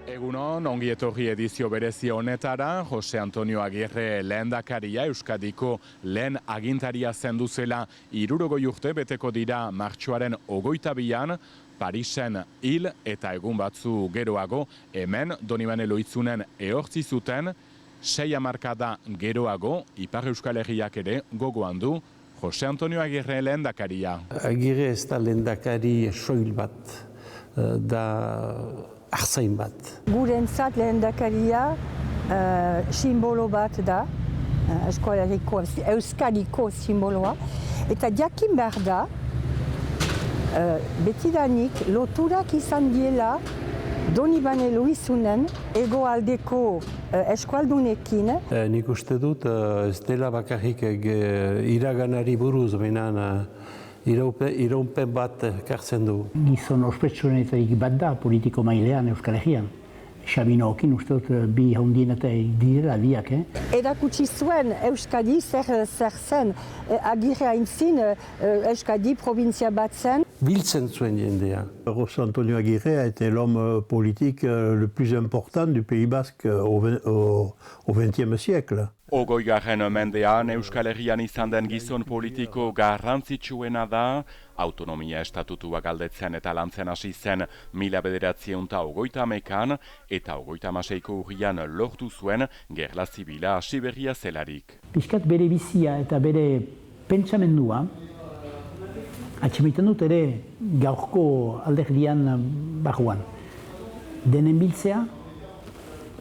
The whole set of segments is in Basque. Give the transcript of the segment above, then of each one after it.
Egunon, ongi etorri edizio berezi honetara, Jose Antonio Agirre lehendakaria Euskadiko lehen agintaria zenduzela 60 urte beteko dira martxoaren 22an, Parisen hil eta egun batzu geroago, hemen Donibane Loitzunen ehortzi zuten, 6 hamarkada geroago, Ipar Euskal Herriak ere gogoan du, Jose Antonio Agirre lehendakaria. Agirre ez da lehendakari soil bat, da artzain bat. Gurentzat lehendakaria simbolo bat da, Euskadiko simboloa, eta jakin behar da, betidanik loturak izan diela Donibane Loitzunen hegoaldeko eskualdunekin. Nik uste dut ez dela bakarrik iraganari buruz, baina iraupen bat kartzen du. Gizon ospetsuenetarik bat da politiko mailean Euskal Herrian. Sabinoekin uste dut bi handienetak direla biak. Erakutsi zuen Euskadi zer zen, Agirre aintzin Euskadi provintzia bat zen. Biltzen zuen jendea. José Antonio Agirre a été l'homme politique le plus important du Pays Basque au XXe siècle. Hogeigarren mendean Euskal Herrian izan den gizon politiko garrantzitsuena da, autonomia estatutua galdetzen eta lantzen hasi zen 1930an eta 36ko urrian lortu zuen gerla zibila hasi berria zelarik. Piskat bere bizia eta bere pentsamendua, atxemaiten dut ere gaurko alderdian barruan. Denen biltzea,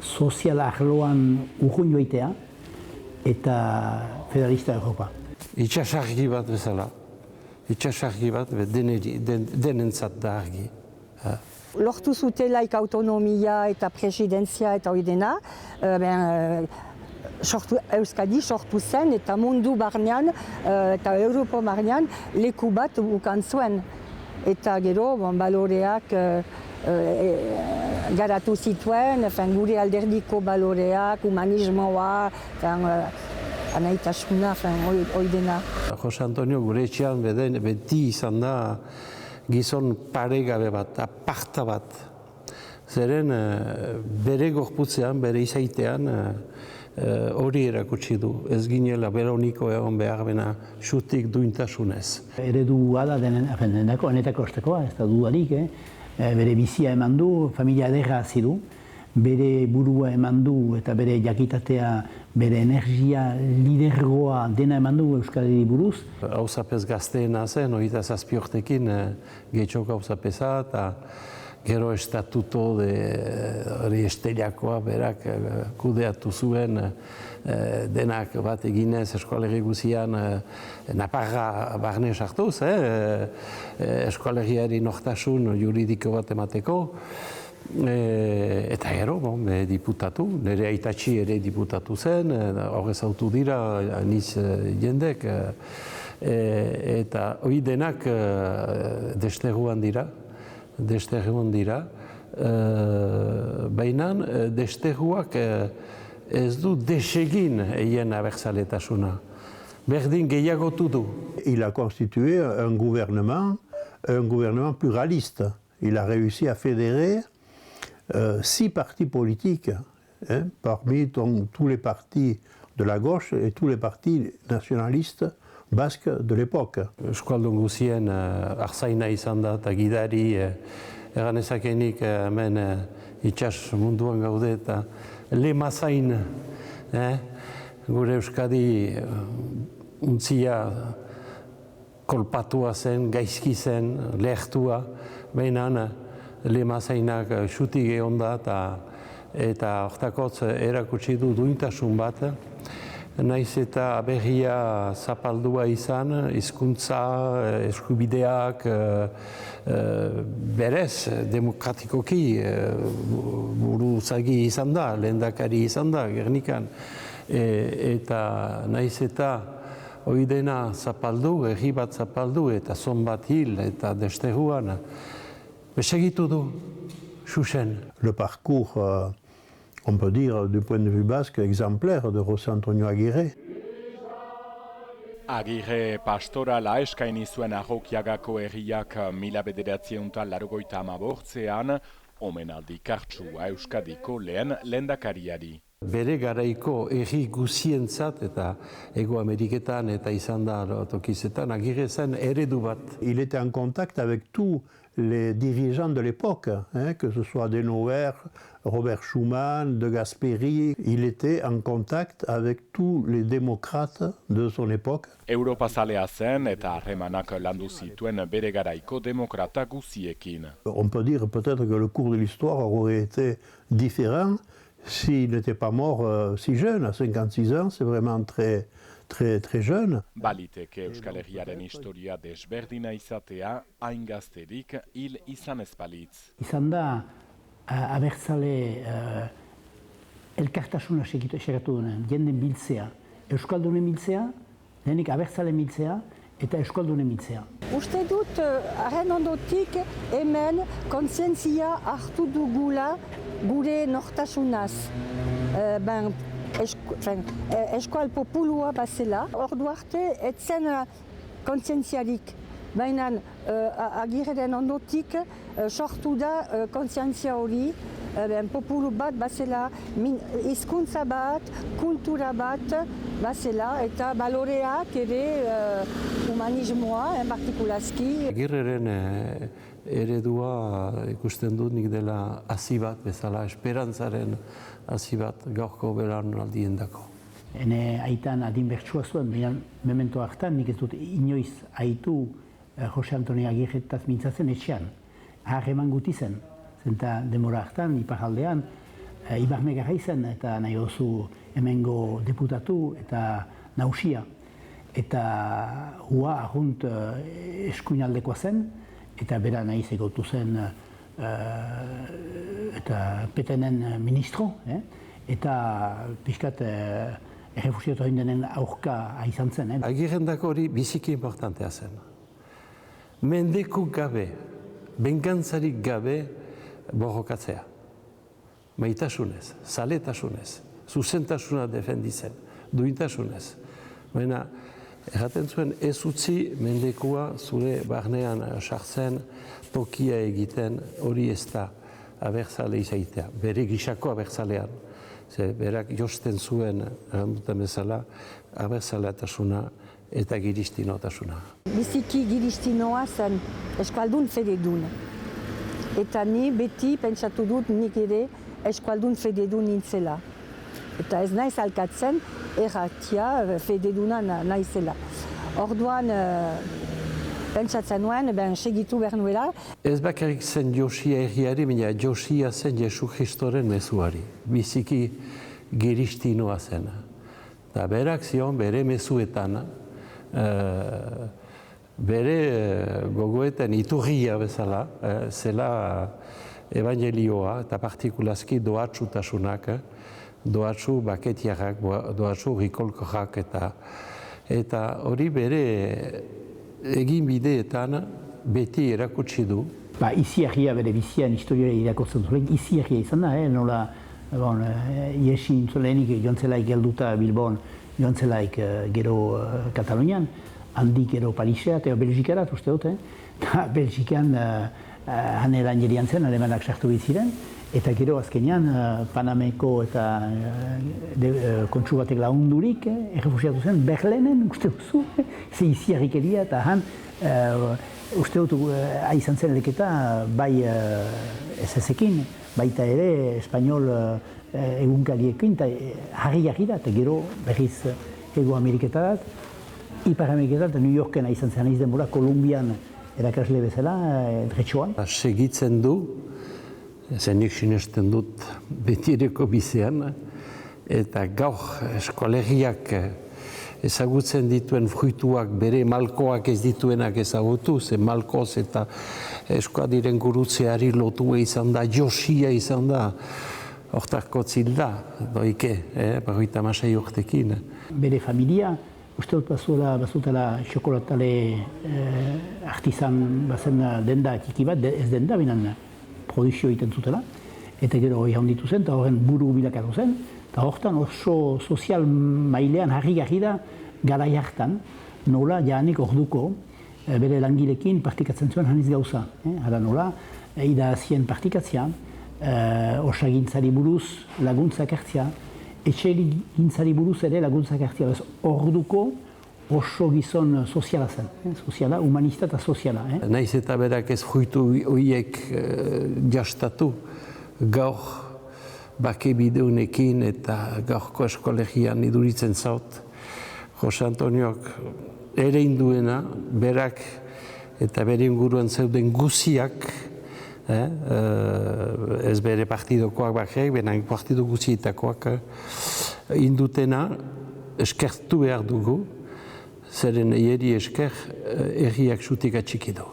soziala arloan urrun joitea, eta federalista Europa. Itxasargi bat bezala. Itxasargi bat denentzat da argi. Lortu zutelaik autonomia eta presidentzia eta hori dena, Euskadi sortu zen eta mundu barnean eta Europa barnean leku bat ukan zuen. Eta gero baloreak garatu zituen, gure alderdiko baloreak, humanismoa, anaitasuna, hori dena. Jose Antonio gure etxean beti izan da gizon paregabe bat, aparta bat. Zeren bere gorputzean, bere izaitean hori erakutsi du. Ez ginela beroniko egon behar bena xutik duintasunez. Eredua da denetako, enetako ostekoa, ez da dudarik, bere bizia eman du, familia ederra hazi du, bere burua eman du eta bere jakitatea, bere energia lidergoa dena eman du Euskadi buruz. Hauzapez gazteena zen, 27 urtekin getxok hauzapeza eta gero estatuto hori esteliakoa berak kudeatu zuen denak bat eginez eskualerri guzian Naparra barne sartuz, eskualerriari nortasun juridiko bat emateko. Eta gero, diputatu, nire aitatxi ere diputatu zen, horrez autu dira aniz jendek. Eta hori denak desterruan dira. Baina desterruak ez du desegin eien abertzaletasuna. Berdin gehiagotu du. Il a constitué un gouvernement pluraliste. Il a réussi à fédérer 6 partis politiques, parmi tous les partis de la gauche et tous les partis nationalistes basques de l'époque. Eskualdun guzien arzaina izan da eta gidari egan ezakenik hemen itxas munduan gaude eta lemazain gure Euskadi untzia kolpatua zen, gaizki zen, lehtua, baina lemazainak xutik egon da eta hortakotz erakutsi du duintasun bat. Naiz eta aberria zapaldua izan, hizkuntza, eskubideak, berez, demokratikoki buruzagi izan da, lehendakari izan da, Gernikan. Eta naiz eta hori dena zapaldu, herri bat zapaldu eta zon bat hil eta desterruan. Besegitu du, xuxen. Le parcours, on peut dire, du point de vue basque, exemplaire de José Antonio Agirre. Agirre pastorala eskaini zuen Arrokiagako herriak 1985an, omenaldi kartsua Euskadiko lehen lehendakariari. Bere garaiko erri guzientzat eta Ego Ameriketan eta izan da tokizetan Agirre zen eredu bat. Il était en contact avec tous les dirigeants de l'époque, que ce soit Denauer, Robert Schuman, de Gasperi. Il était en contact avec tous les démocrates de son époque. Europazalea zen eta harremanak landu zituen bere garaiko demokrata guziekin. On peut dire peut-être que le cours de l'histoire aurait été différent s'il n'était pas mort si jeune, à 56 ans, c'est vraiment très jeune. Baliteke Euskal Herriaren historia desberdina izatea, hain gazterik hil izan ez balitz. Izan da, abertzale elkartasuna segatu duen, jenden biltzea, Euskaldunen biltzea, lehenik abertzale biltzea, eta Euskaldunen biltzea. Uste dut, haren ondotik hemen kontzientzia hartu dugula gure nortasunaz. Eskual populua bazela, ordu arte etzen kontzientziarik. Baina Agirreren ondotik sortu da kontzientzia hori, populu bat bazela, hizkuntza bat, kultura bat bazela, eta baloreak ere humanismoa, partikulazki. Agirreren eredua ikusten dut nik dela hazi bat bezala, esperantzaren hazi bat gaurko belaunaldien dako. Hene aitan adin bertsua zuen, baina memento hartan nik ez dut inoiz aitu Jose Antonio Agirretaz mintzatzen etxean. Harreman guti zen, zenta demora hartan, iparaldean, Ibarme Garra izan eta nahi oso hemengo deputatu eta nausia. Eta hua ahunt eskuinaldekoa zen, eta bera nahi zegotu zen eta petenen ministro, eta pixkat errefusiatu hain denen aurka izan zen. Agirrendako hori biziki importantea zen. Mendeku gabe, bengantzarik gabe borrokatzea. Maitasunez, zaletasunez, zuzentasuna defenditzen, duintasunez. Baina, erraten zuen ez utzi mendekua zure barnean sartzen, tokia egiten, hori ez da abertzale izaitea, bere gisako abertzalean. Berak josten zuen, duten bezala, abertzaleatasuna eta giristinotasuna. Biziki giristinoa zen eskaldun fededun. Eta ni beti pentsatu dut nik ere eskaldun fededun nintzela. Eta ez naiz alkatzen erratia fededuna naizela. Orduan pentsatzen nuen, segitu behar nuela. Ez bakarrik zen Josia herriari, baina Josia zen Jesu Kristoren mezuari. Biziki giristinoa zen. Eta berak zion bere mezuetan, bere gogoetan iturria bezala, zela evangelioa eta partikulazki doatsutasunak, doatsu baketiarrak, doatsu rikolkoak eta hori bere egin bideetan beti erakutsi du. Iziarria bere bizian historioa irakurtzen zuen, iziarria izan da, nola iesi intzulenik joan zelaik gelduta Bilbon, joan zelaik gero Katalunian, handik gero Parisea eta Belgikarat uste dut, eta Belgikan han erangerian zen, alemanak sartu biziren, eta gero azkenean Panameko eta kontsu batek lagundurik, errefusiatu zen Berlinen, uste duzu, ze iziarrikeria, eta han uste dut izan zen eleketa bai SS-ekin, baita ere espanol egunkariekin, eta harri da, eta gero berriz Ego Ameriketarat, Ipar Ameriketarat, New Yorken izan zen izan denbora, Kolumbian erakasle bezala, dretxoan. Segitzen du, zenik sinesten dut betireko bizean, eta gaur eskolegiak ezagutzen dituen fruituak, bere malkoak ez dituenak ezagutu, ze malkoz eta eskuadiren gurutzeari lotua izan da, Josia izan da, hortarko zilda, doike, barroita masai urtekin. Bere familia, uste dut bazutela xokolatale artizan bazen denda txiki bat, ez denda, binan produzio egiten zutela, eta gero hori handitu zen, eta horren buru bilakatu zen, eta horretan oso sozial mailean harri da garai hartan, nola jaanik orduko bere langilekin partikatzen zuen haniz gauza. Hara nola, ida zien partikatzea, osagintzari buruz laguntzak hartzea, etxegintzari buruz ere laguntzak hartzea. Orduko oso gizon soziala zen, soziala, humanista eta soziala. Naiz eta berak ez juitu horiek jastatu, gaur bake bideunekin eta gaurko eskolegian iduritzen zaut. Jose Antoniok ere induena, berak eta bere inguruan zeuden guziak, ez bere partidokoak bakek, benak partido guzietakoak indutena eskertu behar dugu, zeren eieri esker erriak sutik atxiki du.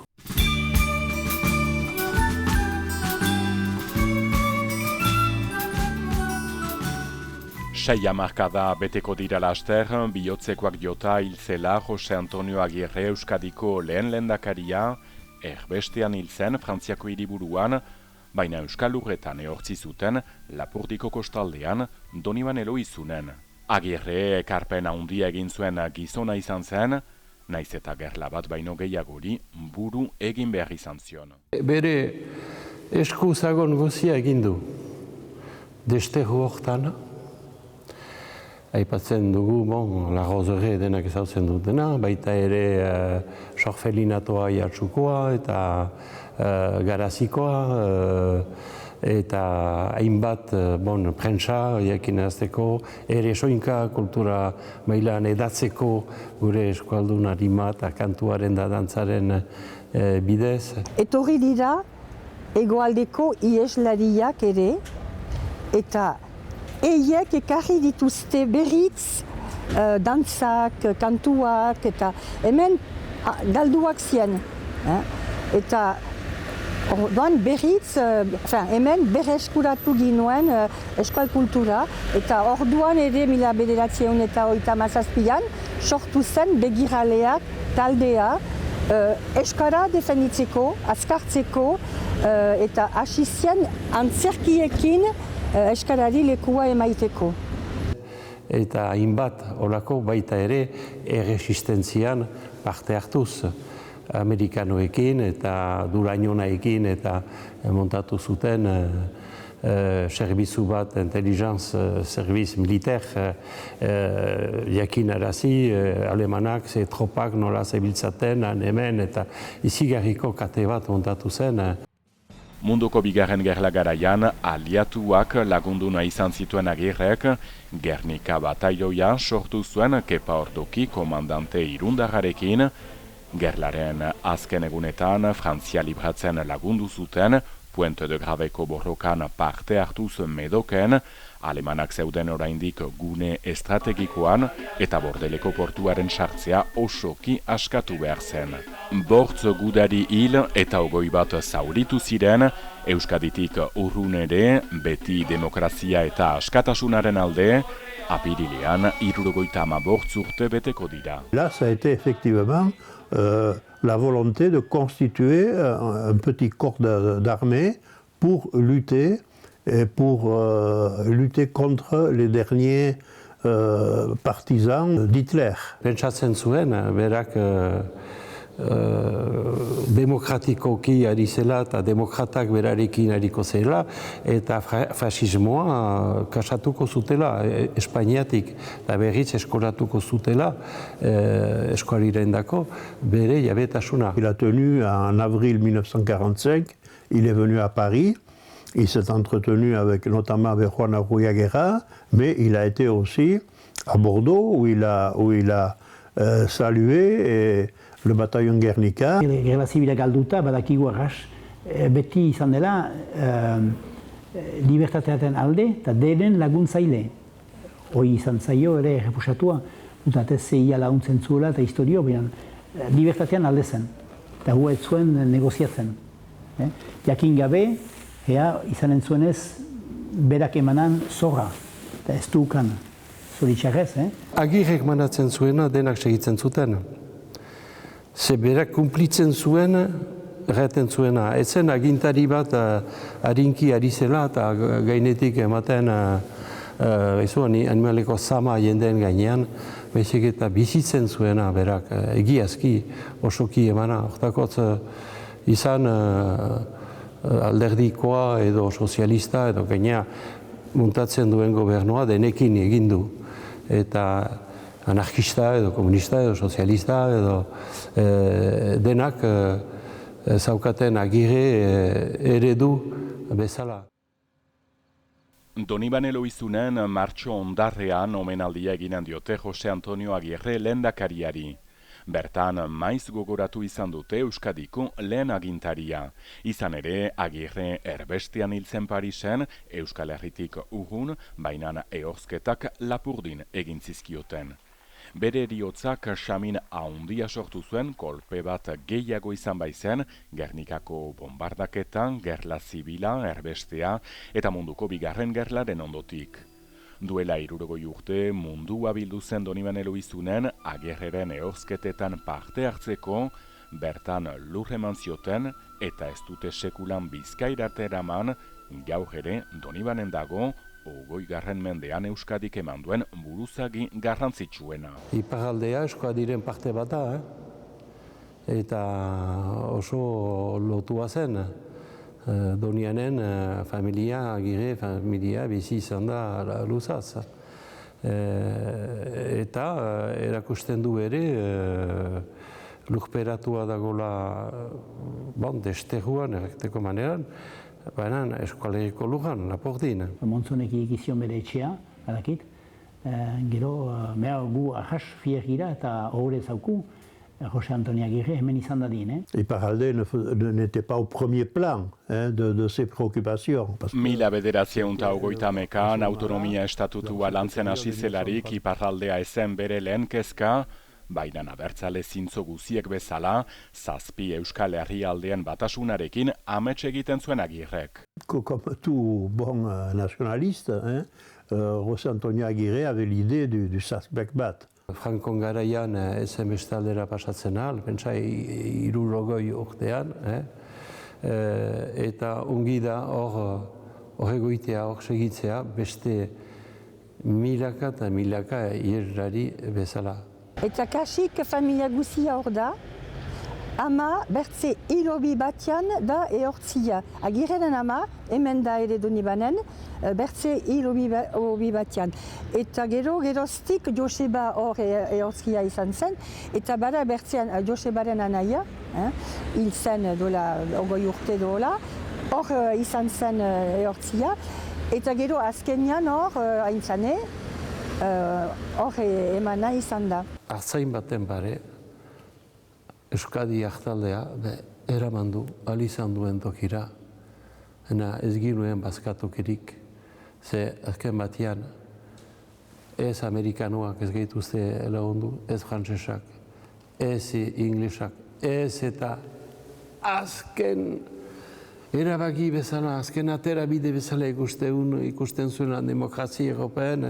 Sei hamarkada beteko dira laster, bihotzekoak jota hil zela Jose Antonio Agirre Euskadiko lehen lehendakaria, erbestean hil zen Frantziako hiriburuan, baina Euskal Lurretan ehortzi zuten Lapurdiko kostaldean Doniban Eloizunen. Agirre ekarpen handia egin zuen gizona izan zen, naiz eta gerla bat baino gehiagori buru egin behar izan zion. Bere esku zagon guzia egin du, desteru hortan. Aipatzen dugu, lagozore denak ezautzen dutena, baita ere sorfelinatoa jartsukoa eta garazikoa, eta hainbat prentsa jakin azteko, ere soinka kultura mailan edatzeko gure eskualdun harima eta kantuaren da dantzaren bidez. Etorri dira hegoaldeko ieslariak ere, eta eiek ekarri dituzte berriz dantzak, kantuak, eta hemen galduak zien. Eta orduan berriz, hemen berreskuratu ginuen eskual kultura, eta orduan ere 1937an sortu zen begiraleak taldea euskara defenditzeko, azkartzeko, eta hasi zien antzerkiekin euskarari lekua emaiteko. Eta hainbat olako baita ere erresistentzian parte hartuz. Amerikanoekin eta Durainonaekin eta montatu zuten servizu bat, intelligence service militer, jakinarazi alemanak ze tropak nola zebiltzaten hemen eta izigarriko kate bat montatu zen. Munduko bigarren gerla garaian, aliatuak lagunduna izan zituen Agirrek, Gernika batailoia sortu zuen Kepa Ordoki komandante irundarrarekin, gerlaren azken egunetan Frantzia libratzen lagundu zuten, Puente de Graveko borrokan parte hartuz Medoken, alemanak zeuden oraindik gune estrategikoan eta Bordeleko portuaren sartzea osoki askatu behar zen. Bortz gudari hil eta 21 zauritu ziren, Euskaditik urrun ere, beti demokrazia eta askatasunaren alde, apirilean 75 urte beteko dira. Là, ça a été effectivement la volonté de constituer un petit corps d'armée pour lutter contre les derniers partisans d'Hitler. Pentsatzen zuen, berak demokratikoki ari zela eta demokratak berarekin ariko zela eta fasismoa kasatuko zutela Espainiatik eta berriz eskoratuko zutela eskualirendako bere jabetasuna. Il a tenu en avril 1945, il est venu à Paris, il s'est entretenu notamment avec Juan Arruaga, mais il a été aussi à Bordeaux où il a salué le bataillon Guernica. Gerla zibila galduta, badakigu arras, beti izan dela libertateaten alde eta denen laguntzaile. Hoi izan zaio ere errepusatua, eta zeia laguntzen zuela eta historio, baina libertatean alde zen. Eta gu ez zuen negoziatzen. Jakin gabe, izanen zuenez, berak emanan zorra, eta ez du ukan, zoritxarrez. Agirrek manatzen zuena denak segitzen zuten. Ze berak kumplitzen zuen, erraten zuena. Ezen agintari bat harinki ari zela eta gainetik ematen animaleko zama jendeen gainean, baizik eta bizitzen zuena berak, egiazki, osoki emana. Hortakotz izan alderdikoa edo sozialista edo gainea muntatzen duen gobernua denekin egin du. Eta anarkista edo komunista edo sozialista edo denak zaukaten Agirre eredu bezala. Donibane Loizunen martxo ondarrean omenaldia eginen diote Jose Antonio Agirre lehendakariari. Bertan maiz gogoratu izan dute Euskadiko lehen agintaria. Izan ere, Agirre erbestean hiltzen Parisen, Euskal Herritik urrun, bainan ehorzketak Lapurdin egin zizkioten. Bere eriotzak samin haundia sortu zuen, kolpe bat gehiago izan baizen, Gernikako bombardaketan, gerla zibila, erbestea, eta munduko bigarren gerlaren ondotik. Duela 60 urte mundua bildu zen Donibane Loizunen Agirreren ehorzketetan parte hartzeko, bertan lur eman zioten eta ez dute sekulan Bizkairarte eraman, gaur ere Donibanen dago 20. mendean Euskadik eman duen buruzagi garrantzitsuena. Iparraldea Euskadiren parte bat da, eta oso lotua zen. Donianen familia, Agirre familia bizi izan da luzaz. Eta erakusten du ere lurperatua dagoela desterruan, errekteko maneran, baina Euskal Herriko lujan, Lapurdin. Montzonek egizion bere etxea, badakit. Gero, gu ahas fiergira eta ohore zauku, José Antonio Agirre hemen izan dadin. Iparralde n'était pas au premier plan de ses préoccupations. 1930ean autonomia estatutua lantzen hasi zelarik Iparraldea ezen bere lehen kezka, baina abertzale zintzo guziek bezala, 7 Euskal Herrialdeen batasunarekin amets egiten zuen Agirrek. Comme tout bon nationaliste, José Antonio Agirre avait l'idée du Sask-Bekbat. Frankon garaian ezen bestaldera pasatzen ahal, pentsa 60 urtean, eta ongi da hor egoitea, hor segitzea, beste milaka eta milaka hierrari bezala. Eta kasik familia guzia hor da, ama bertze hilobi batian da ehortzia. Agirreren ama, hemen da ere Donibanen, bertze hilobi batian. Eta geroztik Joseba hor ehortzia izan zen, eta bada bertzean Josebaren anaia, hil zen dola, 20 urte dola, hor izan zen ehortzia, eta gero azkenian hor, haintzane, hor emana izan da. Artzain baten bare, Euskadi hartaldea eraman du, izan duen tokira, ez ginuen bazkatokirik, ze azken batean ez Amerikanoak ez gehituzte lagundu, ez frantsesak, ez inglesak, ez eta azken erabaki bezala, azken atera bide bezala ikusten zuen demokrazia European,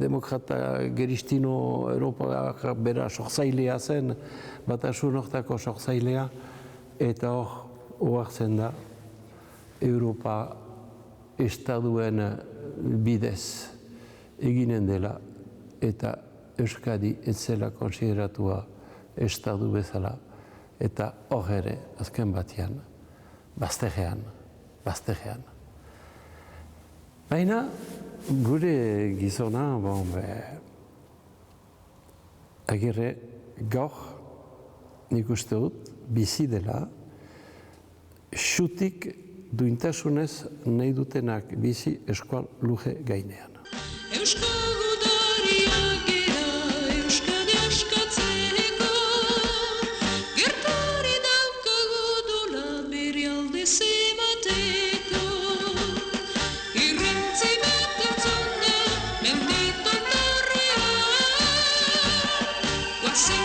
demokrata geristino Europak bera sortzailea zen, batasun hortako sortzailea, eta hor ohartzen da Europa estaduen bidez eginen dela, eta Euskadi ez zela konsideratua estadu bezala, eta hor ere, azken batean, bazterrean. Baina, gure gizona, Agirre gaur nik uste dut bizi dela, xutik duintasunez nahi dutenak bizi eskual luje gainean. What's